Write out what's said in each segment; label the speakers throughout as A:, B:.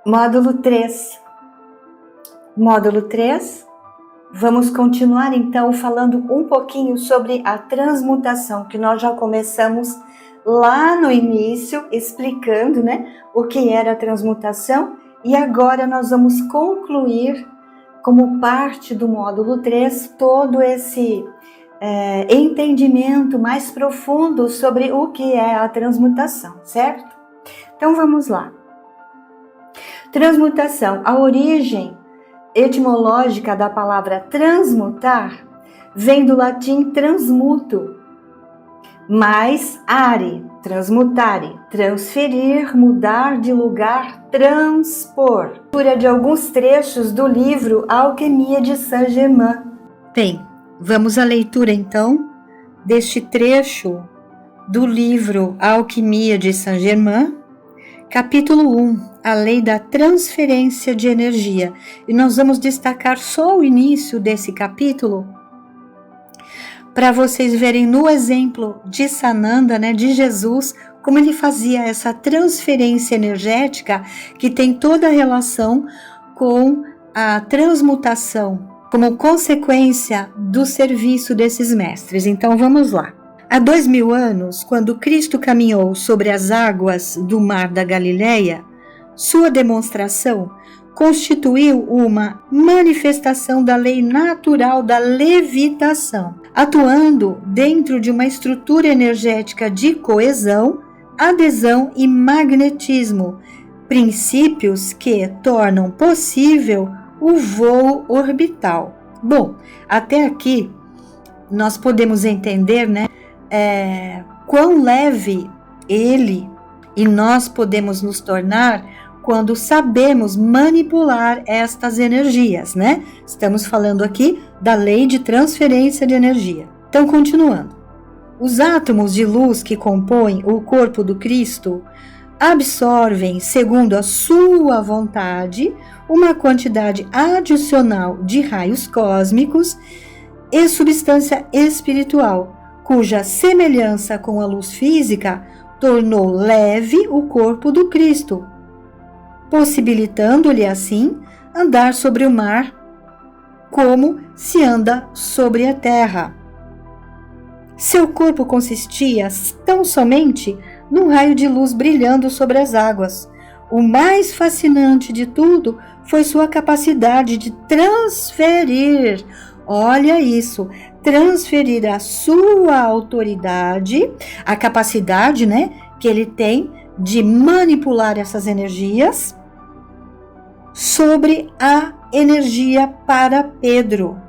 A: Módulo 3. Módulo 3. Vamos continuar então falando um pouquinho sobre a transmutação, que nós já começamos lá no início explicando, o que era a transmutação, e agora nós vamos concluir como parte do módulo 3 todo esse entendimento mais profundo sobre o que é a transmutação, certo? Então vamos lá. Transmutação, a origem etimológica da palavra transmutar vem do latim transmuto, mais are, transmutare, transferir, mudar de lugar, transpor. Leitura de alguns trechos do livro Alquimia de Saint-Germain. Bem, vamos à leitura então deste trecho do livro Alquimia de Saint-Germain, capítulo 1, a lei da transferência de energia. E nós vamos destacar só o início desse capítulo para vocês verem no exemplo de Sananda, de Jesus, como ele fazia essa transferência energética que tem toda a relação com a transmutação, como consequência do serviço desses mestres. Então vamos lá. Há 2000 anos, quando Cristo caminhou sobre as águas do Mar da Galileia, sua demonstração constituiu uma manifestação da lei natural da levitação, atuando dentro de uma estrutura energética de coesão, adesão e magnetismo, princípios que tornam possível o voo orbital. Bom, até aqui nós podemos entender, quão leve ele e nós podemos nos tornar quando sabemos manipular estas energias, Estamos falando aqui da lei de transferência de energia. Então, continuando. Os átomos de luz que compõem o corpo do Cristo absorvem, segundo a sua vontade, uma quantidade adicional de raios cósmicos e substância espiritual, cuja semelhança com a luz física tornou leve o corpo do Cristo, possibilitando-lhe assim andar sobre o mar como se anda sobre a terra. Seu corpo consistia tão somente num raio de luz brilhando sobre as águas. O mais fascinante de tudo foi sua capacidade de transferir, olha isso, transferir a sua autoridade, a capacidade, que ele tem de manipular essas energias sobre a energia para Pedro,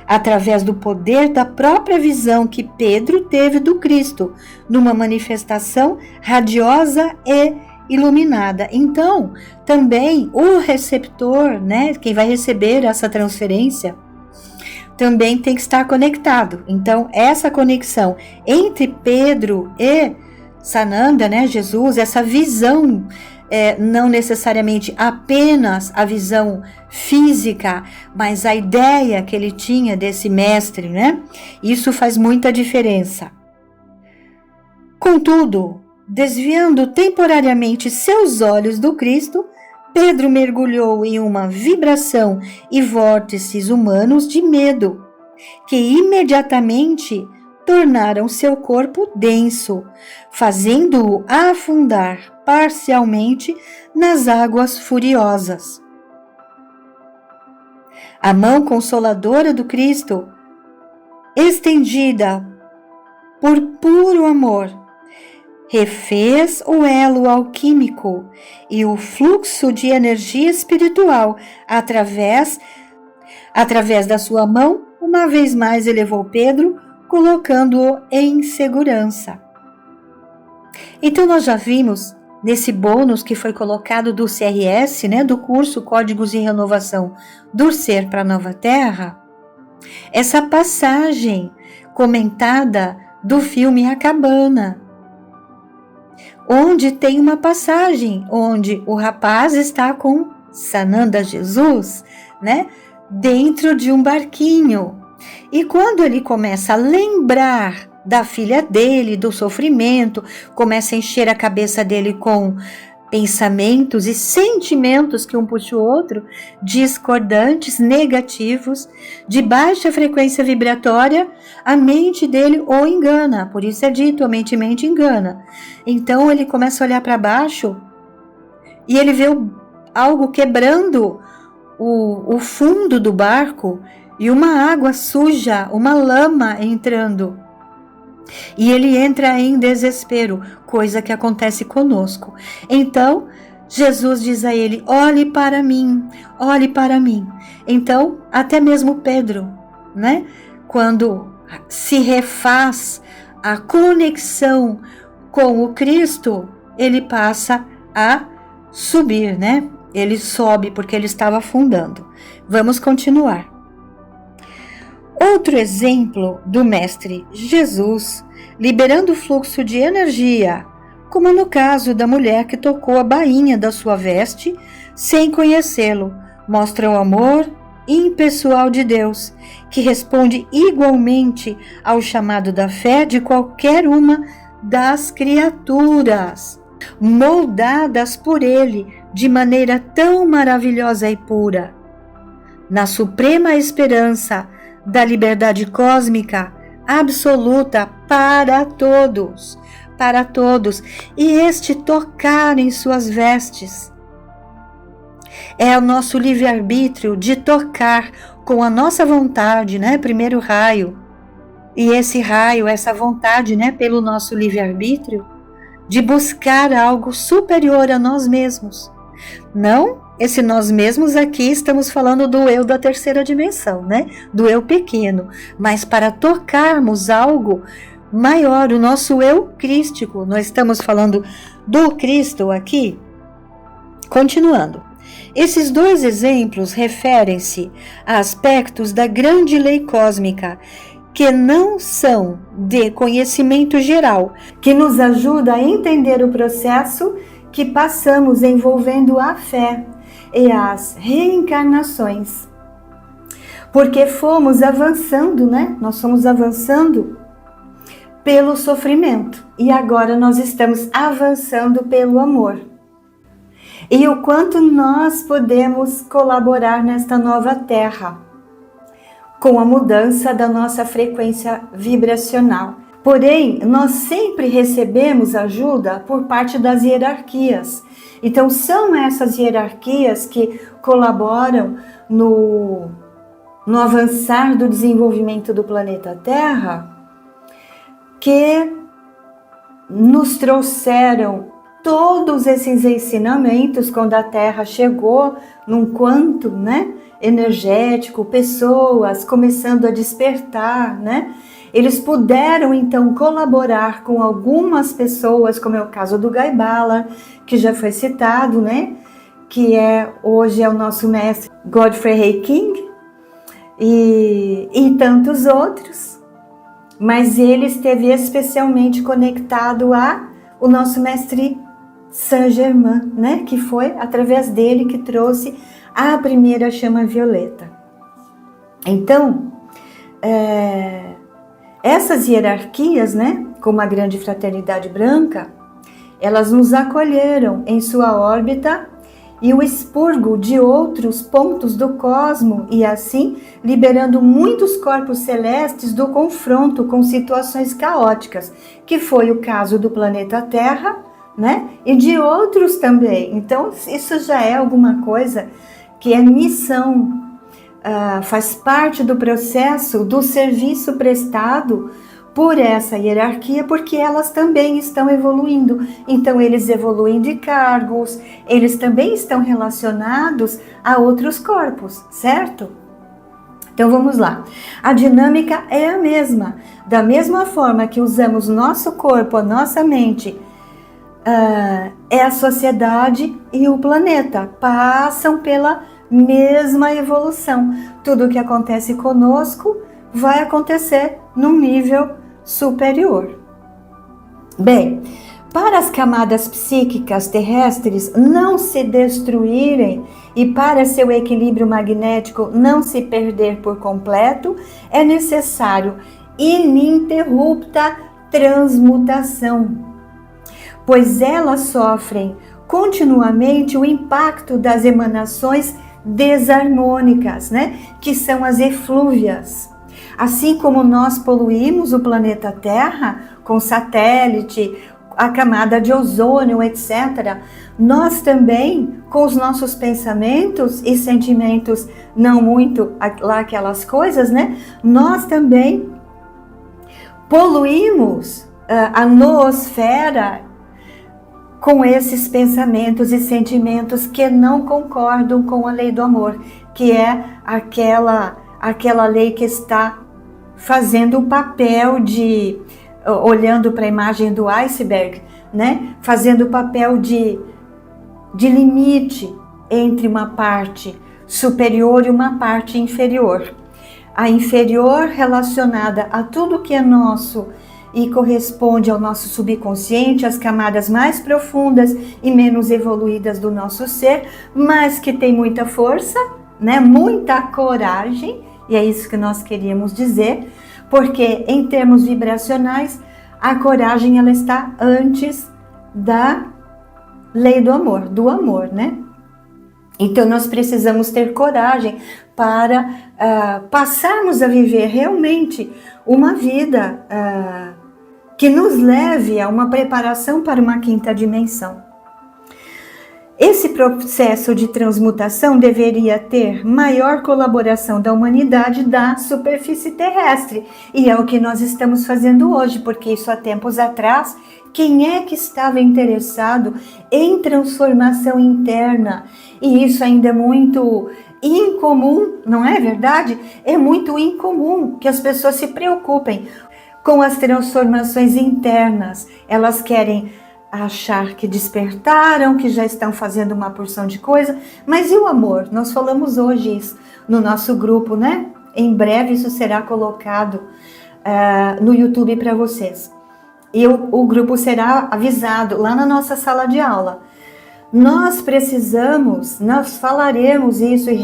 A: através do poder da própria visão que Pedro teve do Cristo, numa manifestação radiosa e iluminada. Então, também o receptor, quem vai receber essa transferência, também tem que estar conectado. Então, essa conexão entre Pedro e Sananda, Jesus, essa visão, não necessariamente apenas a visão física, mas a ideia que ele tinha desse mestre, Isso faz muita diferença. Contudo, desviando temporariamente seus olhos do Cristo, Pedro mergulhou em uma vibração e vórtices humanos de medo, que imediatamente tornaram seu corpo denso, fazendo-o afundar parcialmente nas águas furiosas. A mão consoladora do Cristo, estendida por puro amor, refez o elo alquímico e o fluxo de energia espiritual através da sua mão, uma vez mais elevou Pedro, colocando-o em segurança. Então nós já vimos nesse bônus que foi colocado do CRS, do curso Códigos e Renovação do Ser para a Nova Terra, essa passagem comentada do filme A Cabana, onde tem uma passagem onde o rapaz está com Sananda Jesus, dentro de um barquinho. E quando ele começa a lembrar da filha dele, do sofrimento, começa a encher a cabeça dele com pensamentos e sentimentos que um puxa o outro, discordantes, negativos, de baixa frequência vibratória, a mente dele o engana. Por isso é dito, a mente engana. Então ele começa a olhar para baixo e ele vê algo quebrando o fundo do barco e uma água suja, uma lama entrando. E ele entra em desespero, coisa que acontece conosco. Então, Jesus diz a ele: olhe para mim, olhe para mim. Então, até mesmo Pedro, né? Quando se refaz a conexão com o Cristo, ele passa a subir, né? Ele sobe porque ele estava afundando. Vamos continuar. Outro exemplo do Mestre Jesus liberando o fluxo de energia, como no caso da mulher que tocou a bainha da sua veste sem conhecê-lo, mostra o amor impessoal de Deus, que responde igualmente ao chamado da fé de qualquer uma das criaturas, moldadas por Ele de maneira tão maravilhosa e pura. Na suprema esperança da liberdade cósmica absoluta para todos, e este tocar em suas vestes. É o nosso livre-arbítrio de tocar com a nossa vontade, né? Primeiro raio. E esse raio, essa vontade, né? Pelo nosso livre-arbítrio, de buscar algo superior a nós mesmos. Não esse nós mesmos aqui, estamos falando do eu da terceira dimensão, né? Do eu pequeno. Mas para tocarmos algo maior, o nosso eu crístico. Nós estamos falando do Cristo aqui. Continuando. Esses dois exemplos referem-se a aspectos da grande lei cósmica que não são de conhecimento geral, que nos ajuda a entender o processo que passamos envolvendo a fé e as reencarnações. Porque fomos avançando, né? Nós fomos avançando pelo sofrimento e agora nós estamos avançando pelo amor. E o quanto nós podemos colaborar nesta nova terra com a mudança da nossa frequência vibracional. Porém, nós sempre recebemos ajuda por parte das hierarquias. Então, são essas hierarquias que colaboram no avançar do desenvolvimento do planeta Terra, que nos trouxeram todos esses ensinamentos quando a Terra chegou num quanto, né, energético, pessoas começando a despertar, né? Eles puderam então colaborar com algumas pessoas, como é o caso do Guy Ballard, que já foi citado, né? Que hoje é o nosso mestre Godfrey Hay King e tantos outros. Mas ele esteve especialmente conectado ao nosso mestre Saint-Germain, né? Que foi através dele que trouxe a primeira chama violeta. Então, essas hierarquias, né? Como a Grande Fraternidade Branca, elas nos acolheram em sua órbita e o expurgo de outros pontos do cosmo e assim liberando muitos corpos celestes do confronto com situações caóticas, que foi o caso do planeta Terra, né? E de outros também. Então, isso já é alguma coisa que é missão, faz parte do processo do serviço prestado por essa hierarquia, porque elas também estão evoluindo. Então, eles evoluem de cargos, eles também estão relacionados a outros corpos, certo? Então, vamos lá. A dinâmica é a mesma. Da mesma forma que usamos nosso corpo, a nossa mente, a sociedade e o planeta passam pela mesma evolução. Tudo o que acontece conosco vai acontecer num nível superior. Bem, para as camadas psíquicas terrestres não se destruírem e para seu equilíbrio magnético não se perder por completo, é necessário ininterrupta transmutação, pois elas sofrem continuamente o impacto das emanações desarmônicas, né? Que são as eflúvias. Assim como nós poluímos o planeta Terra com satélite, a camada de ozônio, etc., nós também, com os nossos pensamentos e sentimentos, não muito lá aquelas coisas, né? Nós também poluímos a noosfera com esses pensamentos e sentimentos que não concordam com a lei do amor, que é aquela lei que está fazendo o papel de, olhando para a imagem do iceberg, né? Fazendo o papel de limite entre uma parte superior e uma parte inferior. A inferior relacionada a tudo que é nosso e corresponde ao nosso subconsciente, às camadas mais profundas e menos evoluídas do nosso ser, mas que tem muita força, né? Muita coragem, e é isso que nós queríamos dizer, porque em termos vibracionais, a coragem ela está antes da lei do amor, né? Então nós precisamos ter coragem para passarmos a viver realmente uma vida que nos leve a uma preparação para uma quinta dimensão. Esse processo de transmutação deveria ter maior colaboração da humanidade da superfície terrestre, e é o que nós estamos fazendo hoje, porque isso há tempos atrás, quem é que estava interessado em transformação interna? E isso ainda é muito incomum, não é verdade? É muito incomum que as pessoas se preocupem com as transformações internas. Elas querem achar que despertaram, que já estão fazendo uma porção de coisa, mas e o amor? Nós falamos hoje isso no nosso grupo, né? Em breve isso será colocado no YouTube para vocês. E o grupo será avisado lá na nossa sala de aula. Nós falaremos isso e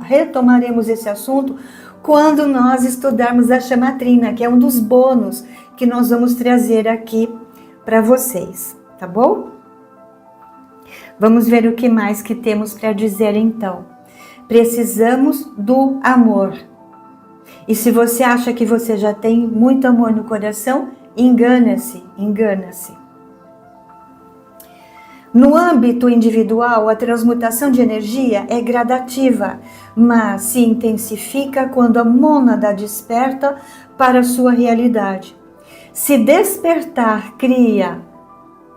A: retomaremos esse assunto quando nós estudarmos a chamatrina, que é um dos bônus que nós vamos trazer aqui para vocês, tá bom? Vamos ver o que mais que temos para dizer então. Precisamos do amor. E se você acha que você já tem muito amor no coração, engana-se. No âmbito individual, a transmutação de energia é gradativa, mas se intensifica quando a mônada desperta para a sua realidade. Se despertar cria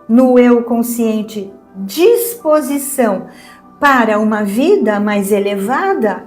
A: no eu consciente disposição para uma vida mais elevada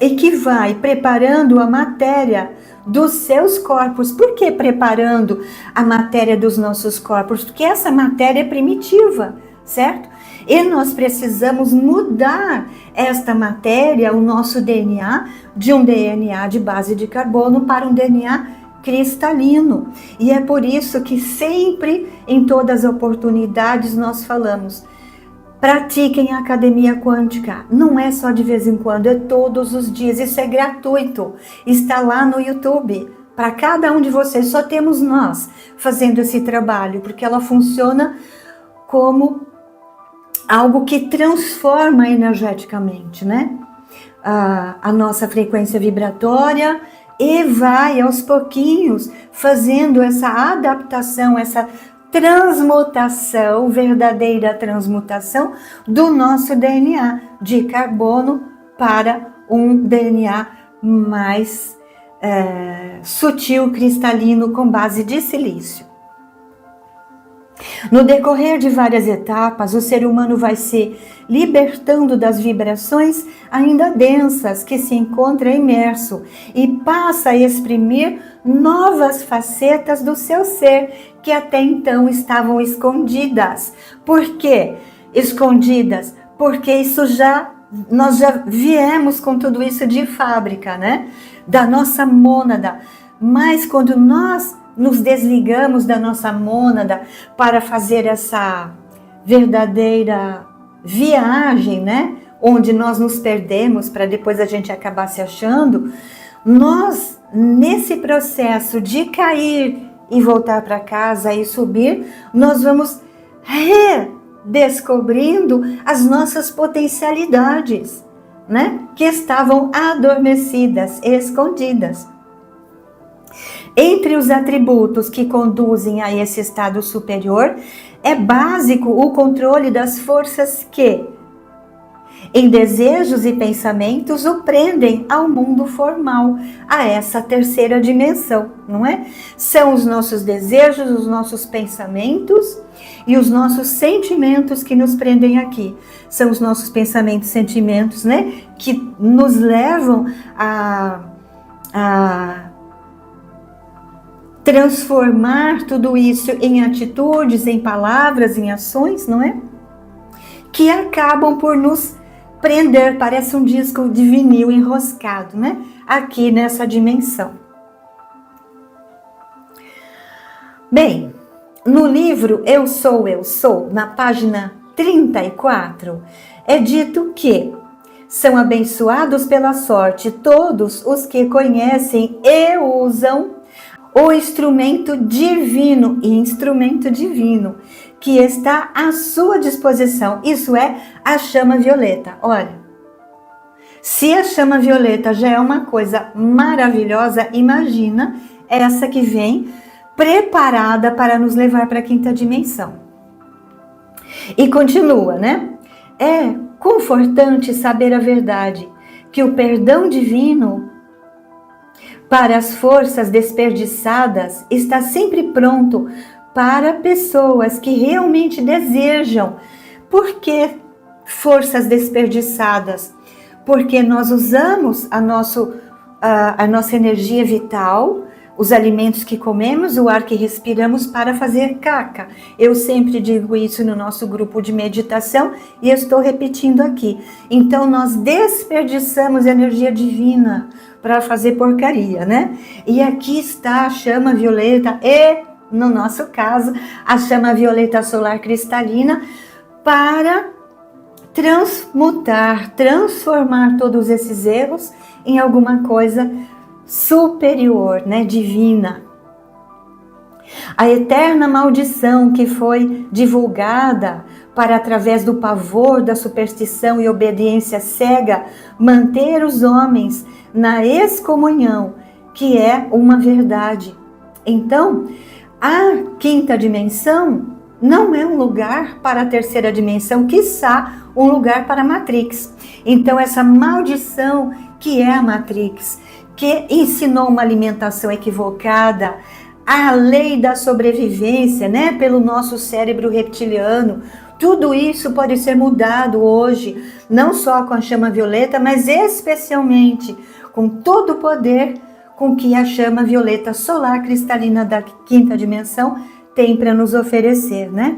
A: e que vai preparando a matéria dos seus corpos. Por que preparando a matéria dos nossos corpos? Porque essa matéria é primitiva, certo? E nós precisamos mudar esta matéria, o nosso DNA, de um DNA de base de carbono para um DNA cristalino. E é por isso que sempre, em todas as oportunidades, nós falamos: pratiquem a academia quântica. Não é só de vez em quando, é todos os dias. Isso é gratuito. Está lá no YouTube. Para cada um de vocês, só temos nós fazendo esse trabalho, porque ela funciona como algo que transforma energeticamente, né? A nossa frequência vibratória, e vai aos pouquinhos fazendo essa adaptação, essa transmutação, verdadeira transmutação do nosso DNA de carbono para um DNA mais sutil, cristalino, com base de silício. No decorrer de várias etapas, o ser humano vai se libertando das vibrações ainda densas que se encontra imerso e passa a exprimir novas facetas do seu ser que até então estavam escondidas. Por quê? Escondidas? Porque nós já viemos com tudo isso de fábrica, né? Da nossa mônada. Mas quando nós nos desligamos da nossa mônada para fazer essa verdadeira viagem, né? Onde nós nos perdemos para depois a gente acabar se achando, nós, nesse processo de cair e voltar para casa e subir, nós vamos descobrindo as nossas potencialidades, né? Que estavam adormecidas, escondidas. Entre os atributos que conduzem a esse estado superior, é básico o controle das forças que, em desejos e pensamentos, o prendem ao mundo formal, a essa terceira dimensão, não é? São os nossos desejos, os nossos pensamentos e os nossos sentimentos que nos prendem aqui. São os nossos pensamentos e sentimentos, né? Que nos levam a transformar tudo isso em atitudes, em palavras, em ações, não é? Que acabam por nos prender, parece um disco de vinil enroscado, né? Aqui nessa dimensão. Bem, no livro Eu Sou, na página 34, é dito que são abençoados pela sorte todos os que conhecem e usam o instrumento divino que está à sua disposição, isso é a chama violeta. Olha, se a chama violeta já é uma coisa maravilhosa, imagina essa que vem preparada para nos levar para a quinta dimensão. E continua, né? É confortante saber a verdade, que o perdão divino para as forças desperdiçadas está sempre pronto para pessoas que realmente desejam. Por que forças desperdiçadas? Porque nós usamos a nossa energia vital, os alimentos que comemos, o ar que respiramos para fazer caca. Eu sempre digo isso no nosso grupo de meditação e estou repetindo aqui. Então nós desperdiçamos energia divina para fazer porcaria, né? E aqui está a chama violeta e, no nosso caso, a chama violeta solar cristalina para transformar todos esses erros em alguma coisa superior, né? Divina. A eterna maldição que foi divulgada para, através do pavor, da superstição e obediência cega, manter os homens na excomunhão, que é uma verdade. Então, a quinta dimensão não é um lugar para a terceira dimensão, quiçá um lugar para a Matrix. Então, essa maldição que é a Matrix, que ensinou uma alimentação equivocada, a lei da sobrevivência, né, pelo nosso cérebro reptiliano, tudo isso pode ser mudado hoje, não só com a chama violeta, mas especialmente com todo o poder com que a chama violeta solar cristalina da quinta dimensão tem para nos oferecer, né?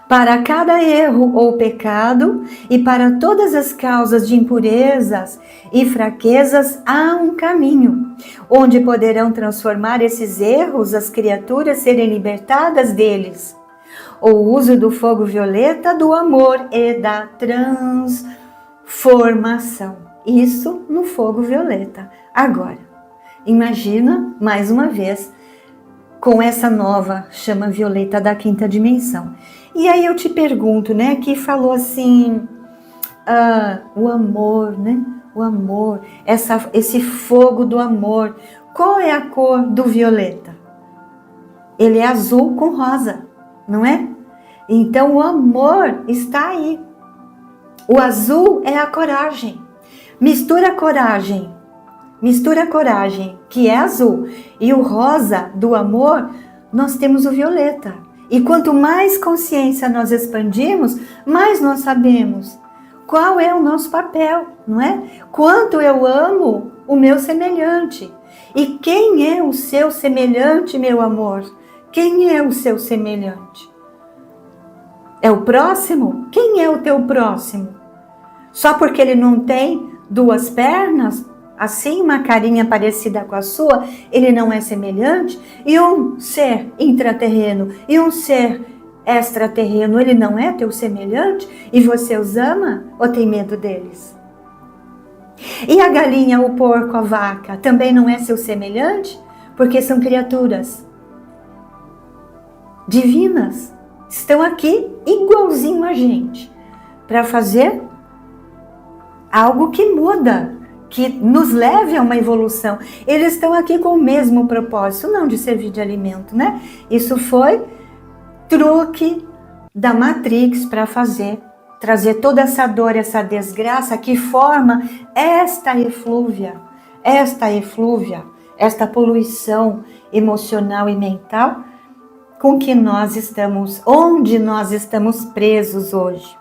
A: Para cada erro ou pecado e para todas as causas de impurezas e fraquezas há um caminho, onde poderão transformar esses erros, as criaturas serem libertadas deles. O uso do fogo violeta, do amor e da transformação. Isso no fogo violeta. Agora, imagina mais uma vez com essa nova chama violeta da quinta dimensão. E aí eu te pergunto, né, que falou assim, o amor, né, o amor, esse fogo do amor, qual é a cor do violeta? Ele é azul com rosa, não é? Então o amor está aí. O azul é a coragem. Mistura a coragem, que é azul, e o rosa do amor, nós temos o violeta. E quanto mais consciência nós expandirmos, mais nós sabemos qual é o nosso papel, não é? Quanto eu amo o meu semelhante. E quem é o seu semelhante, meu amor? Quem é o seu semelhante? É o próximo? Quem é o teu próximo? Só porque ele não tem duas pernas, assim, uma carinha parecida com a sua, ele não é semelhante? E um ser intraterreno e um ser extraterreno, ele não é teu semelhante? E você os ama ou tem medo deles? E a galinha, o porco, a vaca, também não é seu semelhante? Porque são criaturas divinas, estão aqui igualzinho a gente, para fazer algo que muda, que nos leve a uma evolução. Eles estão aqui com o mesmo propósito, não de servir de alimento, né? Isso foi truque da Matrix para trazer toda essa dor, essa desgraça que forma esta eflúvia, esta poluição emocional e mental com que nós estamos, onde nós estamos presos hoje.